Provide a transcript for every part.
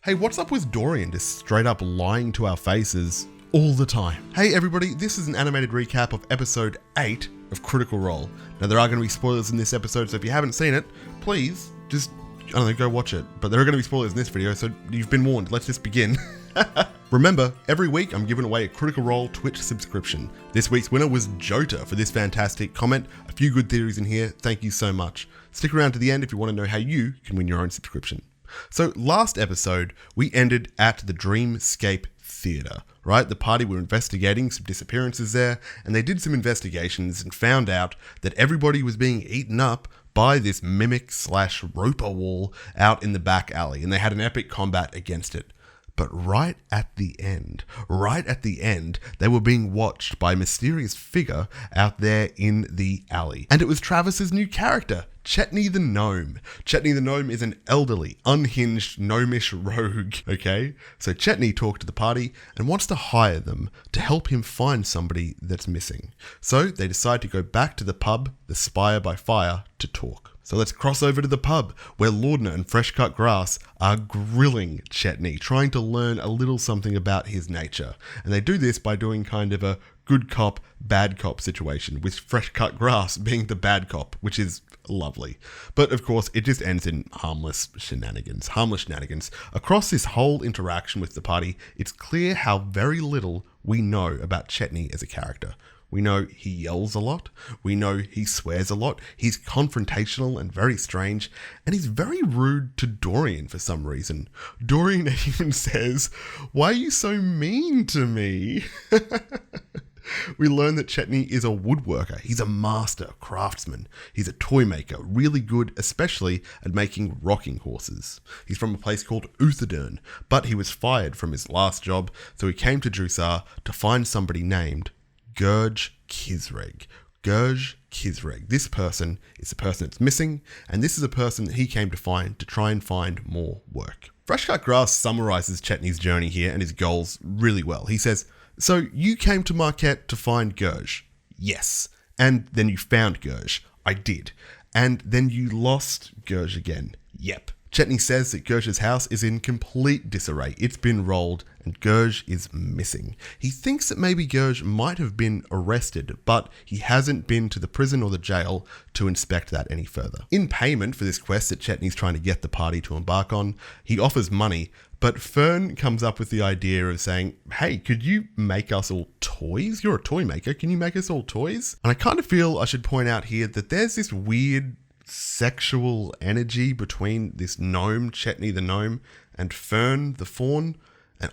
Hey, what's up with Dorian just straight up lying to our faces all the time? Hey everybody, this is an animated recap of episode 8 of Critical Role. Now there are going to be spoilers in this episode, so if you haven't seen it, please just, I don't know, go watch it. But there are going to be spoilers in this video, so you've been warned. Let's just begin. Remember, every week I'm giving away a Critical Role Twitch subscription. This week's winner was Jota for this fantastic comment. A few good theories in here. Thank you so much. Stick around to the end if you want to know how you can win your own subscription. So last episode, we ended at the Dreamscape Theatre, right? The party were investigating some disappearances there, and they did some investigations and found out that everybody was being eaten up by this mimic/roper wall out in the back alley, and they had an epic combat against it. But right at the end, they were being watched by a mysterious figure out there in the alley. And it was Travis's new character, Chetney the Gnome. Chetney the Gnome is an elderly, unhinged, gnomish rogue, okay? So Chetney talked to the party and wants to hire them to help him find somebody that's missing. So they decide to go back to the pub, the Spire by Fire, to talk. So let's cross over to the pub, where Laudna and Fresh Cut Grass are grilling Chetney, trying to learn a little something about his nature. And they do this by doing kind of a good cop, bad cop situation, with Fresh Cut Grass being the bad cop, which is lovely. But of course, it just ends in harmless shenanigans. Across this whole interaction with the party, it's clear how very little we know about Chetney as a character. We know he yells a lot. We know he swears a lot. He's confrontational and very strange. And he's very rude to Dorian for some reason. Dorian even says, "Why are you so mean to me?" We learn that Chetney is a woodworker. He's a master craftsman. He's a toy maker, really good, especially at making rocking horses. He's from a place called Uthadern, but he was fired from his last job, so he came to Drusar to find somebody named Gurj Kizreg. Gurj Kizreg. This person is the person that's missing, and this is a person that he came to find to try and find more work. Fresh Cut Grass summarizes Chetney's journey here and his goals really well. He says, "So you came to Marquette to find Gurj?" "Yes." "And then you found Gurj?" "I did." "And then you lost Gurj again?" "Yep." Chetney says that Gurj's house is in complete disarray. It's been rolled and Gurj is missing. He thinks that maybe Gurj might have been arrested, but he hasn't been to the prison or the jail to inspect that any further. In payment for this quest that Chetney's trying to get the party to embark on, he offers money, but Fern comes up with the idea of saying, "Hey, could you make us all toys? You're a toy maker. Can you make us all toys?" And I kind of feel I should point out here that there's this weird sexual energy between this gnome, Chetney the Gnome, and Fern the Fawn. And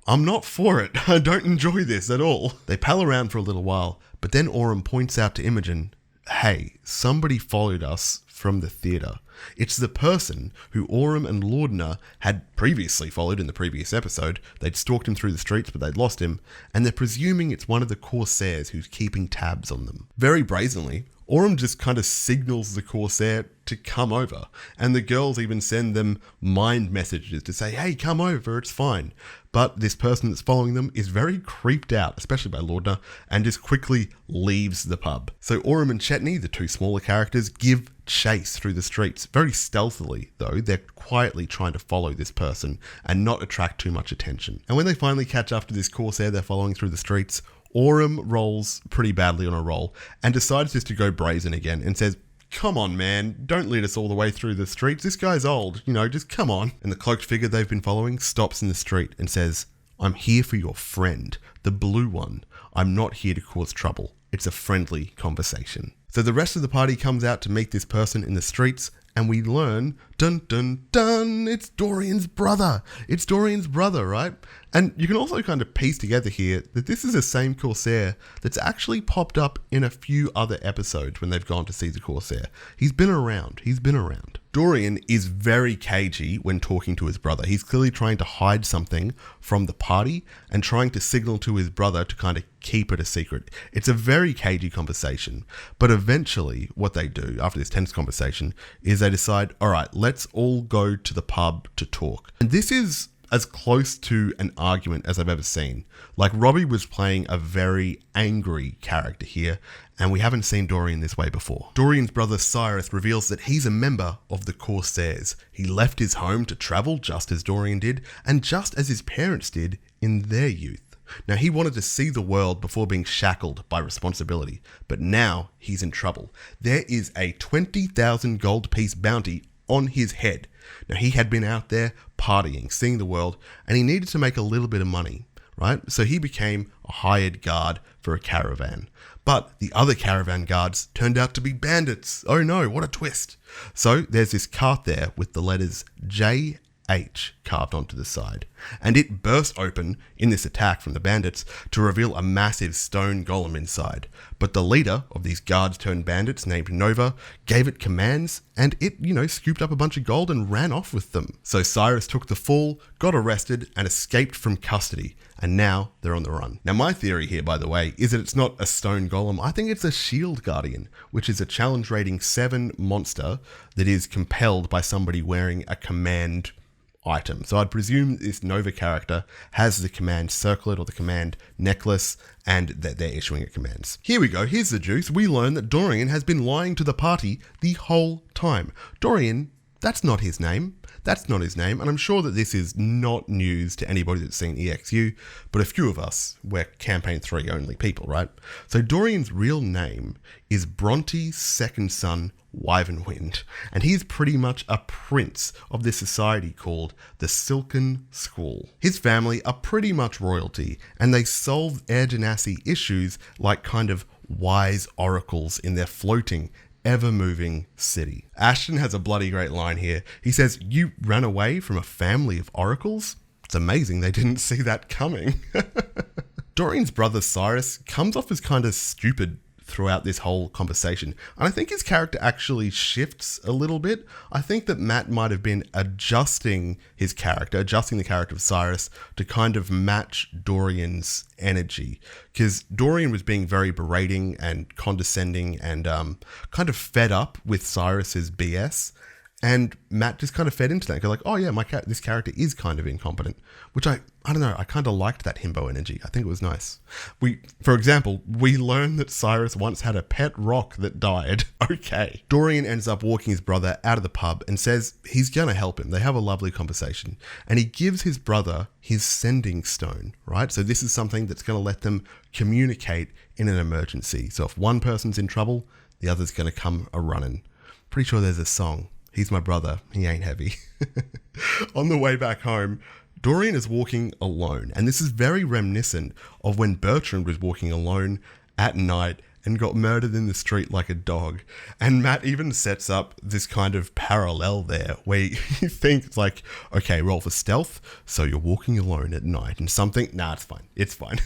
I'm not for it. I don't enjoy this at all. They pal around for a little while, but then Aurum points out to Imogen, "Hey, somebody followed us from the theatre." It's the person who Aurum and Laudna had previously followed in the previous episode. They'd stalked him through the streets, but they'd lost him, and they're presuming it's one of the Corsairs who's keeping tabs on them. Very brazenly, Aurum just kind of signals the Corsair to come over, and the girls even send them mind messages to say, "Hey, come over, it's fine." But this person that's following them is very creeped out, especially by Laudna, and just quickly leaves the pub. So Aurum and Chetney, the two smaller characters, give chase through the streets. Very stealthily, though. They're quietly trying to follow this person and not attract too much attention. And when they finally catch up to this Corsair they're following through the streets, Aurum rolls pretty badly on a roll and decides just to go brazen again and says, "Come on, man, don't lead us all the way through the streets. This guy's old, just come on." And the cloaked figure they've been following stops in the street and says, "I'm here for your friend, the blue one. I'm not here to cause trouble. It's a friendly conversation." So the rest of the party comes out to meet this person in the streets, and we learn, dun dun dun, it's Dorian's brother. It's Dorian's brother, right? And you can also kind of piece together here that this is the same Corsair that's actually popped up in a few other episodes when they've gone to see the Corsair. He's been around. Dorian is very cagey when talking to his brother. He's clearly trying to hide something from the party and trying to signal to his brother to kind of keep it a secret. It's a very cagey conversation. But eventually what they do after this tense conversation is they decide, all right, let's all go to the pub to talk. And this is as close to an argument as I've ever seen. Like, Robbie was playing a very angry character here, and we haven't seen Dorian this way before. Dorian's brother Cyrus reveals that he's a member of the Corsairs. He left his home to travel just as Dorian did, and just as his parents did in their youth. Now, he wanted to see the world before being shackled by responsibility, but now he's in trouble. There is a 20,000 gold piece bounty on his head. Now, he had been out there partying, seeing the world, and he needed to make a little bit of money, right? So he became a hired guard for a caravan. But the other caravan guards turned out to be bandits. Oh no, what a twist. So there's this cart there with the letters JH carved onto the side, and it burst open in this attack from the bandits to reveal a massive stone golem inside. But the leader of these guards turned bandits named Nova gave it commands, and it, scooped up a bunch of gold and ran off with them. So Cyrus took the fall, got arrested, and escaped from custody, and now they're on the run. Now, my theory here, by the way, is that it's not a stone golem. I think it's a shield guardian, which is a challenge rating 7 monster that is compelled by somebody wearing a command item. So I'd presume this Nova character has the command circlet or the command necklace, and that they're issuing it commands. Here we go, here's the juice. We learn that Dorian has been lying to the party the whole time. Dorian, that's not his name. That's not his name, and I'm sure that this is not news to anybody that's seen EXU, but a few of us, we're Campaign 3 only people, right? So Dorian's real name is Bronte's second son, Wyvernwind, and he's pretty much a prince of this society called the Silken Squall. His family are pretty much royalty, and they solve Air Genasi issues like kind of wise oracles in their floating, ever-moving city. Ashton has a bloody great line here. He says, "You ran away from a family of oracles?" It's amazing they didn't see that coming. Dorian's brother Cyrus comes off as kind of stupid throughout this whole conversation, and I think his character actually shifts a little bit. I think that Matt might have been adjusting the character of Cyrus to kind of match Dorian's energy, because Dorian was being very berating and condescending and kind of fed up with Cyrus's BS, and Matt just kind of fed into that. Go like, oh yeah, this character is kind of incompetent, which I don't know, I kind of liked that himbo energy. I think it was nice. For example, we learned that Cyrus once had a pet rock that died. Okay. Dorian ends up walking his brother out of the pub and says he's gonna help him. They have a lovely conversation, and he gives his brother his sending stone, right? So this is something that's gonna let them communicate in an emergency. So if one person's in trouble, the other's gonna come a-running. Pretty sure there's a song. He's my brother, he ain't heavy. On the way back home, Dorian is walking alone, and this is very reminiscent of when Bertrand was walking alone at night and got murdered in the street like a dog. And Matt even sets up this kind of parallel there where you think it's like, okay, roll for stealth, so you're walking alone at night and something, nah, it's fine.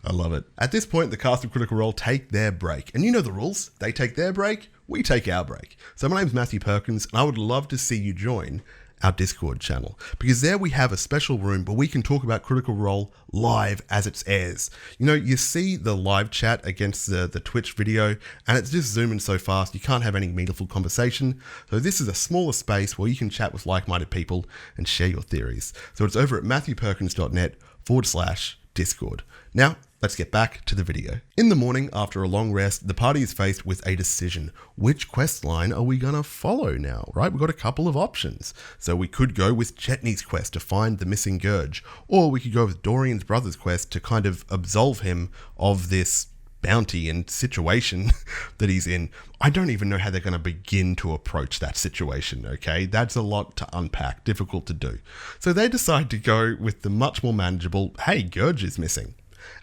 I love it. At this point, the cast of Critical Role take their break, and you know the rules. They take their break, we take our break. So my name's Matthew Perkins, and I would love to see you join our Discord channel, because there we have a special room where we can talk about Critical Role live as it airs. You see the live chat against the Twitch video, and it's just zooming so fast you can't have any meaningful conversation. So this is a smaller space where you can chat with like-minded people and share your theories. So it's over at matthewperkins.net/Discord. Now, let's get back to the video. In the morning, after a long rest, the party is faced with a decision. Which quest line are we gonna follow now, right? We've got a couple of options. So we could go with Chetney's quest to find the missing Gurge, or we could go with Dorian's brother's quest to kind of absolve him of this bounty and situation that he's in. I don't even know how they're going to begin to approach that situation, okay? That's a lot to unpack, difficult to do. So they decide to go with the much more manageable, hey, Gurge is missing.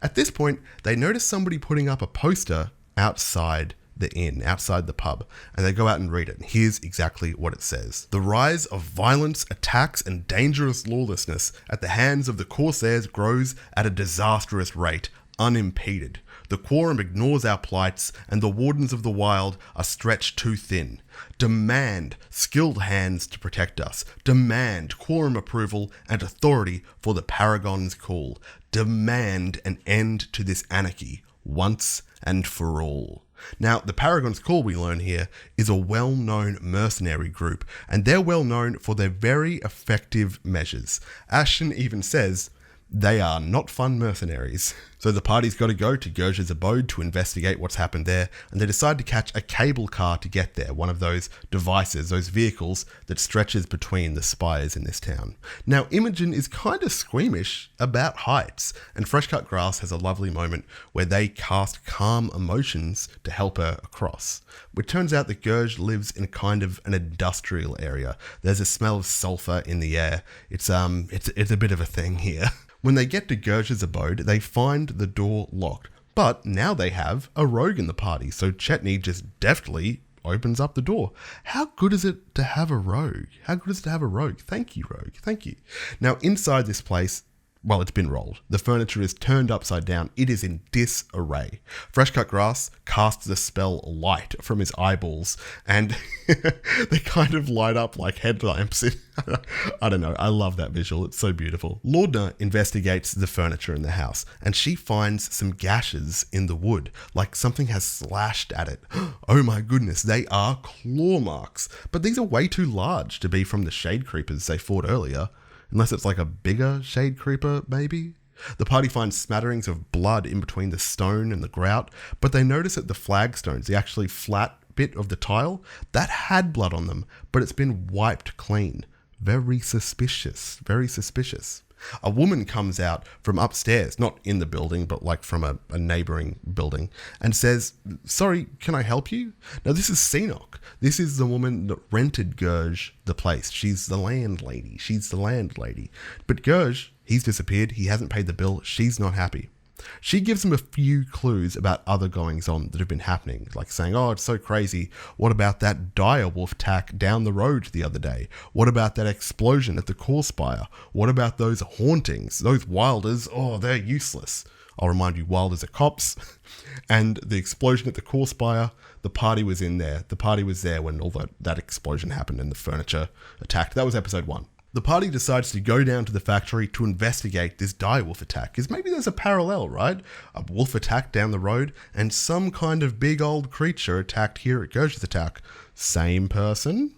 At this point, they notice somebody putting up a poster outside the inn, outside the pub, and they go out and read it. And here's exactly what it says. The rise of violence, attacks, and dangerous lawlessness at the hands of the Corsairs grows at a disastrous rate, unimpeded. The Quorum ignores our plights, and the Wardens of the Wild are stretched too thin. Demand skilled hands to protect us. Demand Quorum approval and authority for the Paragon's call. Demand an end to this anarchy, once and for all. Now, the Paragon's Call, we learn here, is a well-known mercenary group, and they're well known for their very effective measures. Ashton even says they are not fun mercenaries. So the party's got to go to Gerge's abode to investigate what's happened there, and they decide to catch a cable car to get there, one of those devices, those vehicles that stretches between the spires in this town. Now, Imogen is kind of squeamish about heights, and Fresh Cut Grass has a lovely moment where they cast calm emotions to help her across. It turns out that Gerge lives in kind of an industrial area. There's a smell of sulfur in the air. It's a bit of a thing here. When they get to Gerge's abode, they find the door locked, but now they have a rogue in the party, so Chetney just deftly opens up the door. How good is it to have a rogue? Thank you, rogue. Thank you. Now, inside this place, well, it's been rolled. The furniture is turned upside down. It is in disarray. Fresh Cut Grass casts the spell light from his eyeballs, and they kind of light up like headlamps. I don't know. I love that visual. It's so beautiful. Laudna investigates the furniture in the house, and she finds some gashes in the wood, like something has slashed at it. Oh my goodness, they are claw marks. But these are way too large to be from the shade creepers they fought earlier. Unless it's like a bigger shade creeper, maybe? The party finds smatterings of blood in between the stone and the grout, but they notice that the flagstones, the actually flat bit of the tile, that had blood on them, but it's been wiped clean. Very suspicious, very suspicious. A woman comes out from upstairs, not in the building, but like from a neighboring building, and says, "Sorry, can I help you?" Now, this is Seanock. This is the woman that rented Gerge the place. She's the landlady. But Gerge, he's disappeared. He hasn't paid the bill. She's not happy. She gives him a few clues about other goings-on that have been happening, like saying, "Oh, it's so crazy. What about that dire wolf attack down the road the other day? What about that explosion at the core spire? What about those hauntings? Those Wilders, oh, they're useless." I'll remind you, Wilders are cops. And the explosion at the core spire, the party was in there. The party was there when all that explosion happened and the furniture attacked. That was episode 1. The party decides to go down to the factory to investigate this direwolf attack, because maybe there's a parallel, right? A wolf attack down the road, and some kind of big old creature attacked here at Gerge's attack. Same person?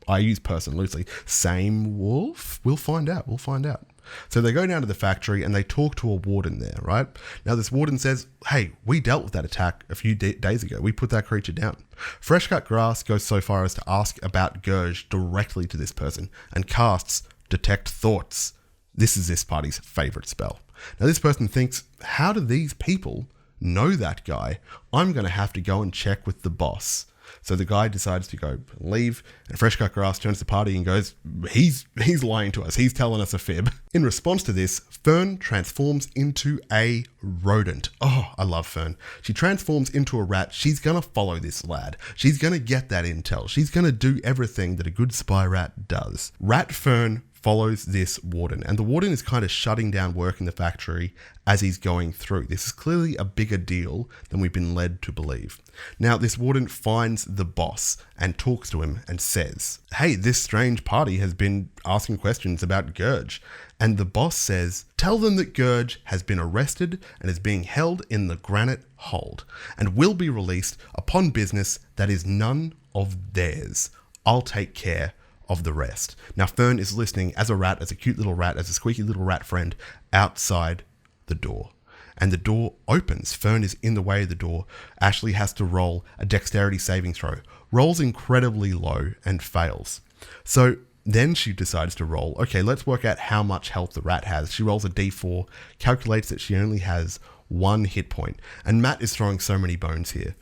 I use person loosely. Same wolf? We'll find out. So they go down to the factory and they talk to a warden there, right? Now this warden says, "Hey, we dealt with that attack a few days ago. We put that creature down." Fresh Cut Grass goes so far as to ask about Gerge directly to this person and casts Detect Thoughts. This is this party's favorite spell. Now this person thinks, how do these people know that guy? I'm going to have to go and check with the boss. So the guy decides to go leave, and Fresh Cut Grass turns to the party and goes, he's lying to us. He's telling us a fib. In response to this, Fern transforms into a rodent. Oh, I love Fern. She transforms into a rat. She's going to follow this lad. She's going to get that intel. She's going to do everything that a good spy rat does. Rat Fern follows this warden, and the warden is kind of shutting down work in the factory as he's going through. This is clearly a bigger deal than we've been led to believe. Now, this warden finds the boss and talks to him and says, "Hey, this strange party has been asking questions about Gerge." And the boss says, "Tell them that Gerge has been arrested and is being held in the granite hold and will be released upon business that is none of theirs. I'll take care of the rest." Now, Fern is listening as a rat, as a cute little rat, as a squeaky little rat friend outside the door. And the door opens. Fern is in the way of the door. Ashley has to roll a dexterity saving throw. Rolls incredibly low and fails. So then she decides to roll. Okay, let's work out how much health the rat has. She rolls a d4, calculates that she only has 1 hit point. And Matt is throwing so many bones here.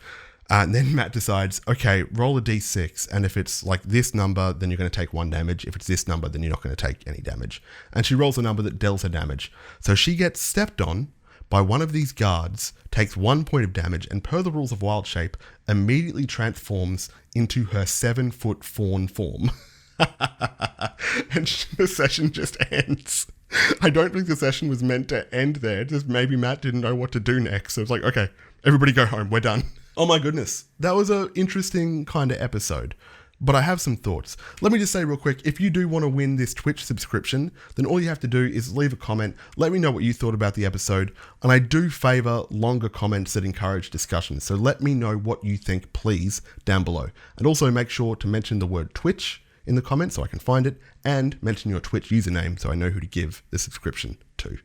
And then Matt decides, okay, roll a d6, and if it's like this number, then you're going to take 1 damage. If it's this number, then you're not going to take any damage. And she rolls a number that deals her damage. So she gets stepped on by one of these guards, takes 1 point of damage, and per the rules of Wild Shape, immediately transforms into her 7-foot fawn form. And the session just ends. I don't think the session was meant to end there. Just maybe Matt didn't know what to do next. So it's like, okay, everybody go home. We're done. Oh my goodness. That was an interesting kind of episode. but I have some thoughts. Let me just say real quick, if you do want to win this Twitch subscription, then all you have to do is leave a comment, let me know what you thought about the episode, and I do favor longer comments that encourage discussion, so let me know what you think, please, down below. And also make sure to mention the word Twitch in the comments so I can find it, and mention your Twitch username so I know who to give the subscription to.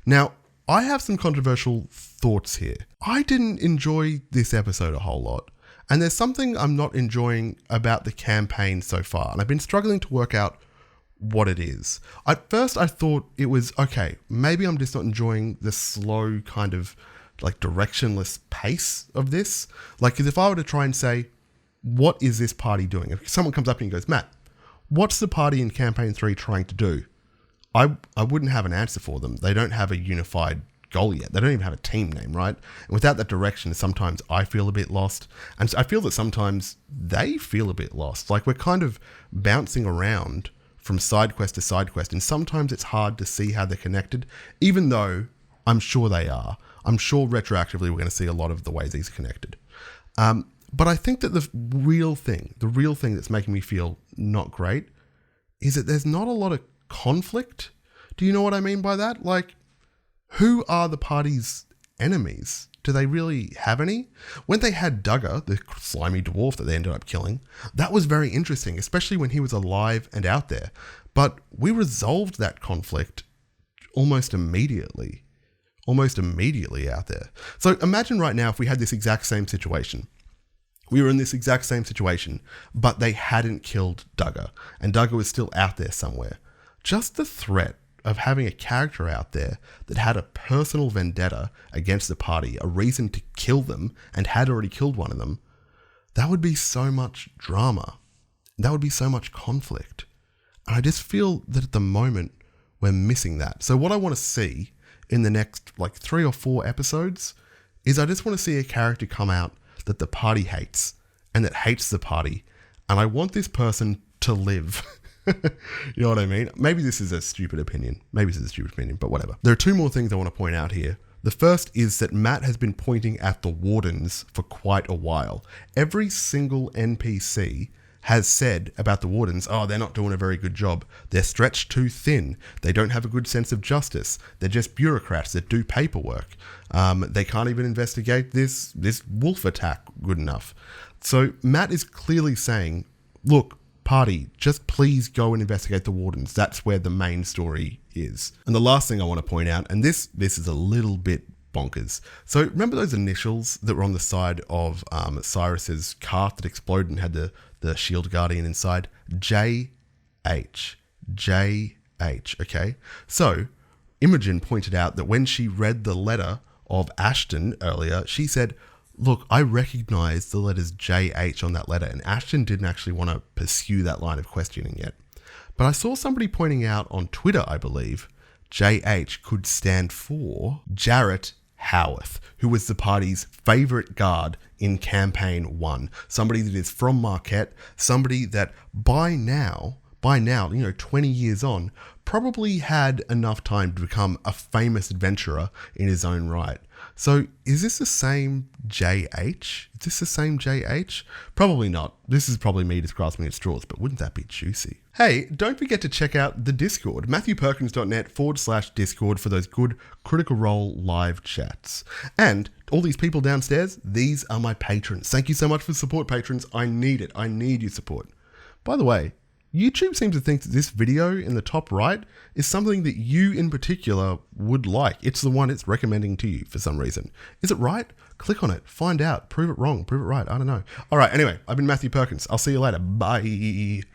Now, I have some controversial thoughts here. I didn't enjoy this episode a whole lot. And there's something I'm not enjoying about the campaign so far, and I've been struggling to work out what it is. At first I thought it was, okay, maybe I'm just not enjoying the slow kind of like directionless pace of this. Like, because if I were to try and say, what is this party doing? If someone comes up and goes, Matt, what's the party in campaign 3 trying to do? I wouldn't have an answer for them. They don't have a unified goal yet. They don't even have a team name, right? And without that direction, sometimes I feel a bit lost. And I feel that sometimes they feel a bit lost. Like, we're kind of bouncing around from side quest to side quest, and sometimes it's hard to see how they're connected, even though I'm sure they are. I'm sure retroactively we're going to see a lot of the ways these are connected. But I think that the real thing that's making me feel not great is that there's not a lot of conflict. Do you know what I mean by that? Like, who are the party's enemies? Do they really have any? When they had Duggar, the slimy dwarf that they ended up killing, that was very interesting, especially when he was alive and out there. But we resolved that conflict almost immediately out there. So imagine right now if we had this exact same situation. We were in this exact same situation, but they hadn't killed Duggar, and Duggar was still out there somewhere. Just the threat of having a character out there that had a personal vendetta against the party, a reason to kill them, and had already killed one of them, that would be so much drama. That would be so much conflict. And I just feel that at the moment, we're missing that. So what I want to see in the next 3 or 4 episodes is I just want to see a character come out that the party hates, and that hates the party. And I want this person to live. You know what I mean? Maybe this is a stupid opinion, but whatever. There are 2 more things I want to point out here. The first is that Matt has been pointing at the Wardens for quite a while. Every single NPC has said about the Wardens, oh, they're not doing a very good job. They're stretched too thin. They don't have a good sense of justice. They're just bureaucrats that do paperwork. They can't even investigate this wolf attack good enough. So Matt is clearly saying, look, party, just please go and investigate the Wardens. That's where the main story is. And the last thing I want to point out, and this is a little bit bonkers. So remember those initials that were on the side of Cyrus's cart that exploded and had the shield guardian inside? JH. Okay. So Imogen pointed out that when she read the letter of Ashton earlier, she said, look, I recognize the letters JH on that letter, and Ashton didn't actually want to pursue that line of questioning yet. But I saw somebody pointing out on Twitter, I believe, JH could stand for Jarrett Howarth, who was the party's favorite guard in campaign 1. Somebody that is from Marquette, somebody that by now, 20 years on, probably had enough time to become a famous adventurer in his own right. So is this the same JH? Probably not. This is probably me just grasping at straws, but wouldn't that be juicy? Hey, don't forget to check out the Discord, matthewperkins.net/Discord for those good Critical Role live chats. And all these people downstairs, these are my patrons. Thank you so much for support, patrons. I need it. I need your support. By the way, YouTube seems to think that this video in the top right is something that you in particular would like. It's the one it's recommending to you for some reason. Is it right? Click on it. Find out. Prove it wrong. Prove it right. I don't know. All right. Anyway, I've been Matthew Perkins. I'll see you later. Bye.